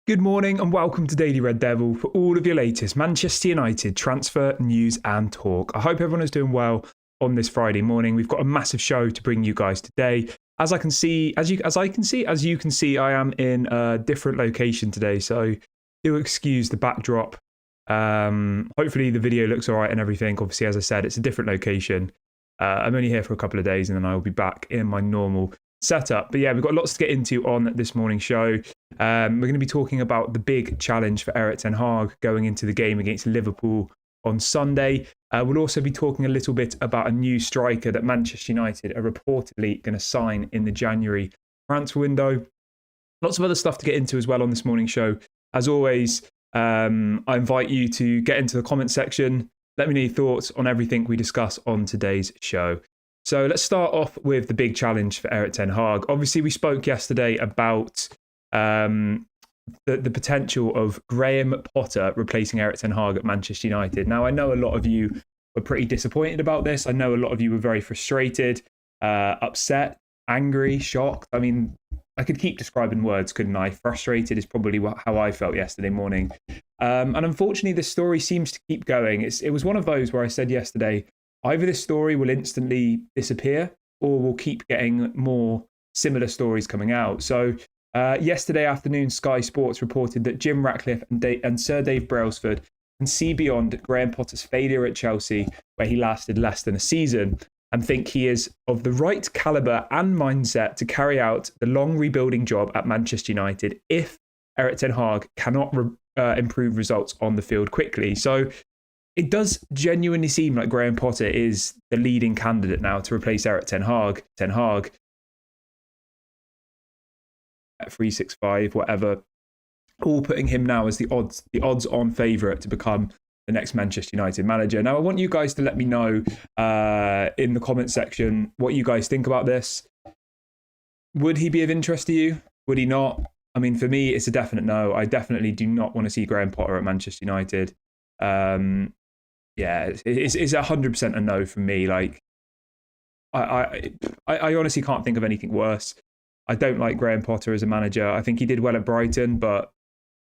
Good morning and welcome to Daily Red Devil for all of your latest Manchester United transfer news and talk. I hope everyone is doing well on this Friday morning. We've got a massive show to bring you guys today. As you can see, I am in a different location today, so do excuse the backdrop. Hopefully the video looks all right and everything. Obviously, as I said, it's a different location. I'm only here for a couple of days and then I will be back in my normal setup. But yeah, we've got lots to get into on this morning's show. We're going to be talking about the big challenge for Erik going into the game against Liverpool on Sunday. We'll also be talking a little bit about a new striker that Manchester United are reportedly going to sign in the January transfer window. Lots of other stuff to get into as well on this morning's show. As always, I invite you to get into the comment section. Let me know your thoughts on everything we discuss on today's show. So let's start off with the big challenge for Erik ten Hag. Obviously, we spoke yesterday about the potential of Graham Potter replacing Erik ten Hag at Manchester United. Now, I know a lot of you were pretty disappointed about this. I know a lot of you were very frustrated, upset, angry, shocked. I mean, I could keep describing words, couldn't I? Frustrated is probably how I felt yesterday morning. And unfortunately, this story seems to keep going. It was one of those where I said yesterday, either this story will instantly disappear or we'll keep getting more similar stories coming out. So yesterday afternoon, Sky Sports reported that Jim Ratcliffe and Sir Dave Brailsford can see beyond Graham Potter's failure at Chelsea, where he lasted less than a season, and think he is of the right calibre and mindset to carry out the long rebuilding job at Manchester United if Erik ten Hag cannot improve results on the field quickly. So it does genuinely seem like Graham Potter is the leading candidate now to replace Erik ten Hag. At 365, whatever, all putting him now as the odds-on favourite to become the next Manchester United manager. Now, I want you guys to let me know in the comment section what you guys think about this. Would he be of interest to you? Would he not? I mean, for me, it's a definite no. I definitely do not want to see Graham Potter at Manchester United. Yeah, it's 100% a no from me. Like, I honestly can't think of anything worse. I don't like Graham Potter as a manager. I think he did well at Brighton, but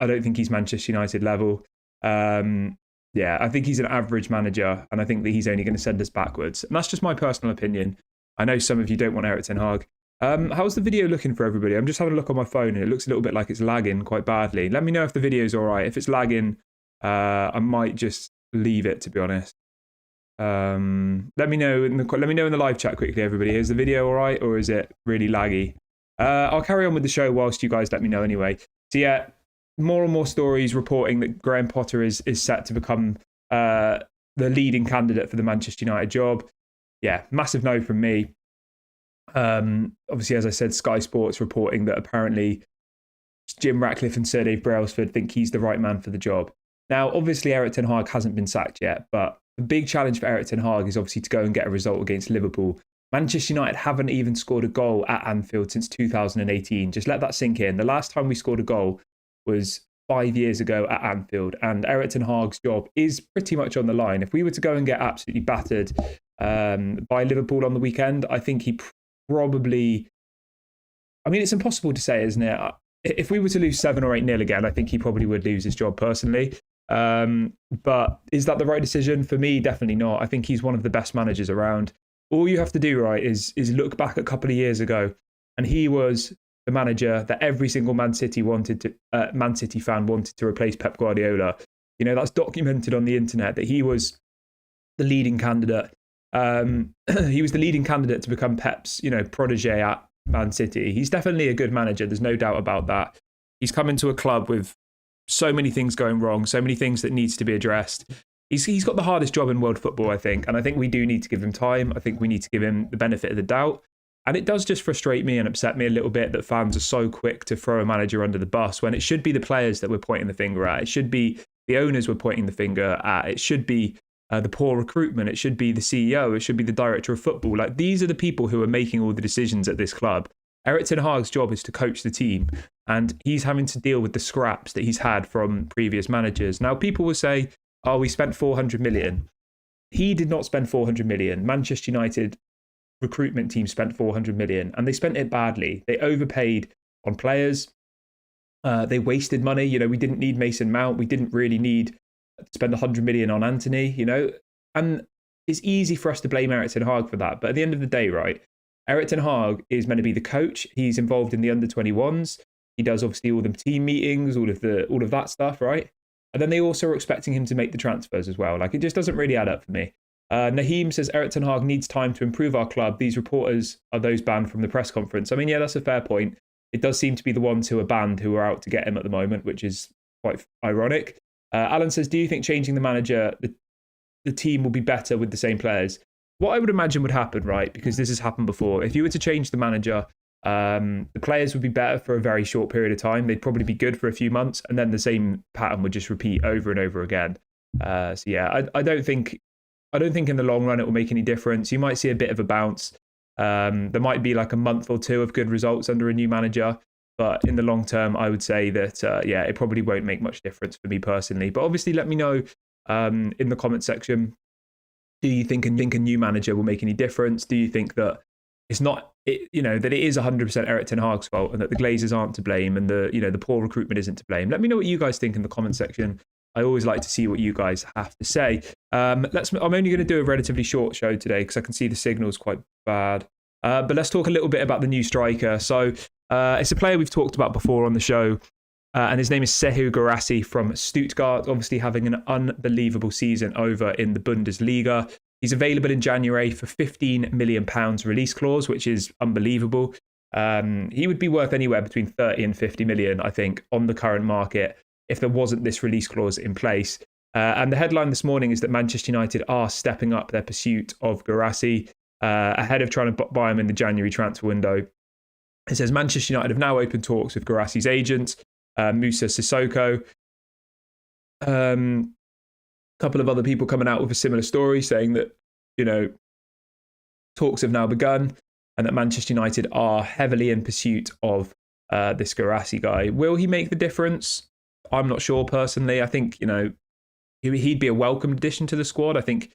I don't think he's Manchester United level. Yeah, I think he's an average manager, and I think that he's only going to send us backwards. And that's just my personal opinion. I know some of you don't want Erik ten Hag. How's the video looking for everybody? I'm just having a look on my phone, and it looks a little bit like it's lagging quite badly. Let me know if the video's all right. If it's lagging, I might just leave it, to be honest. Let me know in the live chat quickly, everybody. Is the video all right, or is it really laggy? I'll carry on with the show whilst you guys let me know anyway. So yeah, more and more stories reporting that Graham Potter is set to become the leading candidate for the Manchester United job. Yeah, massive no from me. Obviously, as I said, Sky Sports reporting that apparently Jim Ratcliffe and Sir Dave Brailsford think he's the right man for the job. Now, obviously, Erik ten Hag hasn't been sacked yet, but the big challenge for Erik ten Hag is obviously to go and get a result against Liverpool. Manchester United haven't even scored a goal at Anfield since 2018. Just let that sink in. The last time we scored a goal was 5 years ago at Anfield, and Erik ten Hag's job is pretty much on the line. If we were to go and get absolutely battered by Liverpool on the weekend, I think he probably... I mean, it's impossible to say, isn't it? If we were to lose 7 or 8-0 again, I think he probably would lose his job personally. But is that the right decision? For me, definitely not. I think he's one of the best managers around. All you have to do, right, is look back a couple of years ago, and he was the manager that every single Man City fan wanted to replace Pep Guardiola. You know, that's documented on the internet that he was the leading candidate. He was the leading candidate to become Pep's, protege at Man City. He's definitely a good manager. There's no doubt about that. He's come into a club with so many things going wrong, so many things that needs to be addressed. He's got the hardest job in world football, I think. And I think we do need to give him time. I think we need to give him the benefit of the doubt. And it does just frustrate me and upset me a little bit that fans are so quick to throw a manager under the bus when it should be the players that we're pointing the finger at. It should be the owners we're pointing the finger at. It should be the poor recruitment. It should be the CEO. It should be the director of football. Like, these are the people who are making all the decisions at this club. Erik ten Hag's job is to coach the team, and he's having to deal with the scraps that he's had from previous managers. Now, people will say, oh, we spent 400 million. He did not spend 400 million. Manchester United recruitment team spent 400 million, and they spent it badly. They overpaid on players. They wasted money. You know, we didn't need Mason Mount. We didn't really need to spend 100 million on Anthony, you know, and it's easy for us to blame Erik ten Hag for that. But at the end of the day, right, Erik ten Hag is meant to be the coach. He's involved in the under-21s. He does obviously all the team meetings, all of that stuff, right? And then they also are expecting him to make the transfers as well. Like, it just doesn't really add up for me. Naheem says Erik ten Hag needs time to improve our club. These reporters are those banned from the press conference. I mean, yeah, that's a fair point. It does seem to be the ones who are banned who are out to get him at the moment, which is quite ironic. Alan says, do you think changing the manager, the team will be better with the same players? What I would imagine would happen, right, because this has happened before, if you were to change the manager, the players would be better for a very short period of time. They'd probably be good for a few months, and then the same pattern would just repeat over and over again. So yeah, I don't think in the long run it will make any difference. You might see a bit of a bounce. There might be like a month or two of good results under a new manager. But in the long term, I would say that, yeah, it probably won't make much difference for me personally. But obviously, let me know in the comment section. Do you think a new manager will make any difference? Do you think that it's not, that it is 100% Erik ten Hag's fault and that the Glazers aren't to blame and the poor recruitment isn't to blame? Let me know what you guys think in the comment section. I always like to see what you guys have to say. I'm only going to do a relatively short show today because I can see the signal's quite bad. But let's talk a little bit about the new striker. So it's a player we've talked about before on the show, and his name is Sekou Guirassy from Stuttgart, obviously having an unbelievable season over in the Bundesliga. He's available in January for £15 million release clause, which is unbelievable. He would be worth anywhere between 30 and 50 million, I think, on the current market if there wasn't this release clause in place. And the headline this morning is that Manchester United are stepping up their pursuit of Guirassy ahead of trying to buy him in the January transfer window. It says Manchester United have now opened talks with Guirassy's agent, Moussa Sissoko. A couple of other people coming out with a similar story saying that, talks have now begun and that Manchester United are heavily in pursuit of this Guirassy guy. Will he make the difference? I'm not sure personally. I think, he'd be a welcome addition to the squad. I think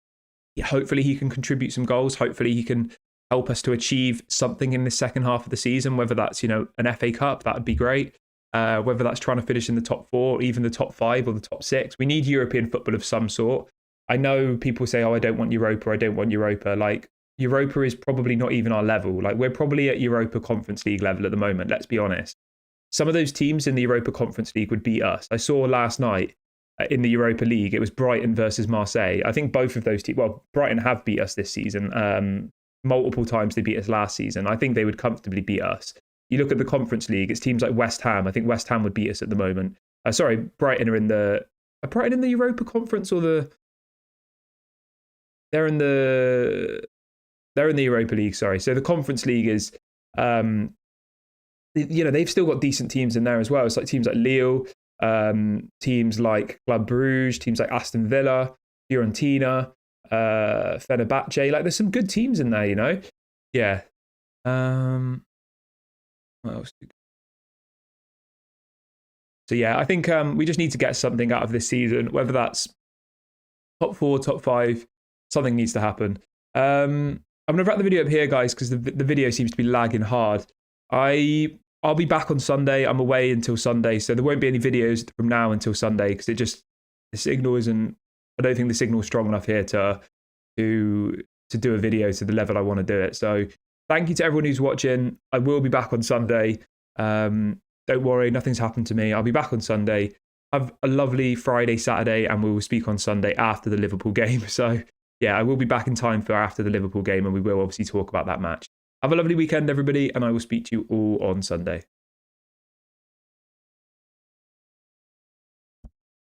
hopefully he can contribute some goals. Hopefully he can help us to achieve something in the second half of the season, whether that's, an FA Cup, that would be great. Whether that's trying to finish in the top 4, even the top 5 or the top 6. We need European football of some sort. I know people say, I don't want Europa. I don't want Europa. Like, Europa is probably not even our level. Like, we're probably at Europa Conference League level at the moment, let's be honest. Some of those teams in the Europa Conference League would beat us. I saw last night in the Europa League, it was Brighton versus Marseille. I think both of those teams, Brighton have beat us this season. Multiple times they beat us last season. I think they would comfortably beat us. You look at the Conference League, it's teams like West Ham. I think West Ham would beat us at the moment. Brighton are in the Europa Conference or they're in the Europa League, sorry. So the Conference League is they've still got decent teams in there as well. It's like teams like Lille, teams like Club Brugge, teams like Aston Villa, Fiorentina, Fenerbahce. Like, there's some good teams in there, Yeah. What else? So yeah, I think we just need to get something out of this season, whether that's top 4, top 5, something needs to happen. I'm going to wrap the video up here, guys, because the video seems to be lagging hard. I'll be back on Sunday. I'm away until Sunday, so there won't be any videos from now until Sunday because the signal isn't. I don't think the signal is strong enough here to do a video to the level I want to do it. So thank you to everyone who's watching. I will be back on Sunday. Don't worry, nothing's happened to me. I'll be back on Sunday. Have a lovely Friday, Saturday, and we will speak on Sunday after the Liverpool game. So yeah, I will be back in time for after the Liverpool game, and we will obviously talk about that match. Have a lovely weekend, everybody, and I will speak to you all on Sunday.